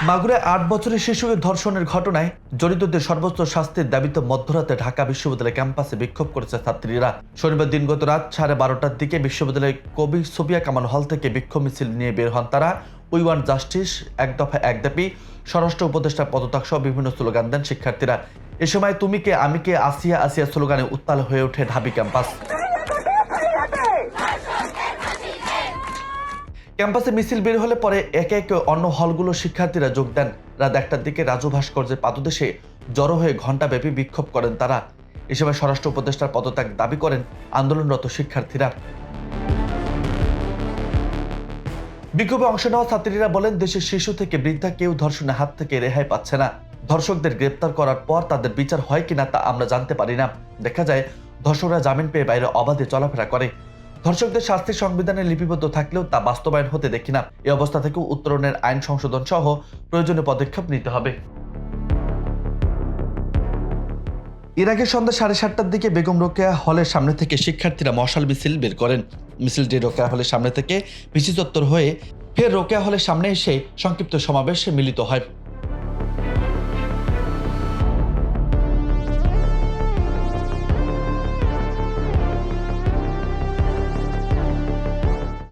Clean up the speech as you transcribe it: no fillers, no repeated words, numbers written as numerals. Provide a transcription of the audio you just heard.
মাগুরায় ৮ বছরের শিশুকে ধর্ষণের ঘটনায় জড়িতদের সর্বোচ্চ শাস্তির দাবিতে মধ্যরাতে ঢাকা বিশ্ববিদ্যালয় ক্যাম্পাসে বিক্ষোভ করেছে ছাত্রীরা। শনিবার দিনগত রাত 12:30টার দিকে বিশ্ববিদ্যালয়ের কবি সুফিয়া কামাল হল থেকে বিক্ষোভ মিছিল নিয়ে বের হন তারা। উই ওয়ান্ট জাস্টিস, এক দফা এক দাবি, স্বরাষ্ট্র উপদেষ্টার পদত্যাগ সহ বিভিন্ন স্লোগান দেন শিক্ষার্থীরা। এ সময় তুমি কে আমি কে আসিয়া আসিয়া স্লোগানে উত্তাল হয়ে ওঠে ঢাবি ক্যাম্পাস। ক্যাম্পাসে মিছিল বের হলে পরে একে একে অন্য হলগুলোর শিক্ষার্থীরা যোগ দেন। রাত 1টার দিকে রাজু ভাস্কর্যের পাদদেশে জড়ো হয়ে ঘণ্টাব্যাপী বিক্ষোভ করেন তারা। এ সময় স্বরাষ্ট্র উপদেষ্টার পদত্যাগ দাবি করেন আন্দোলনরত শিক্ষার্থীরা। বিক্ষোভে অংশ নেওয়া ছাত্রীরা বলেন, দেশের শিশু থেকে বৃদ্ধা কেউ ধর্ষণের হাত থেকে রেহাই পাচ্ছে না। ধর্ষকদের গ্রেপ্তার করার পর তাদের বিচার হয় কিনা তা আমরা জানতে পারি না। দেখা যায় ধর্ষকরা জামিন পেয়ে বাইরে অবাধে চলাফেরা করে। ধর্ষকদের শাস্তি সংবিধানে লিপিবদ্ধ থাকলেও তা বাস্তবায়ন হতে দেখি না। এই অবস্থা থেকে উত্তরণের আইন সংশোধন সহ প্রয়োজনীয় পদক্ষেপ নিতে হবে। এর আগে সন্ধ্যা 7:30টার দিকে বেগম রোকেয়া হলের সামনে থেকে শিক্ষার্থীরা মশাল মিছিল বের করেন। মিছিলটি রোকেয়া হলের সামনে থেকে ভিসি চত্বর হয়ে ফের রোকেয়া হলের সামনে এসে সংক্ষিপ্ত সমাবেশে মিলিত হয়।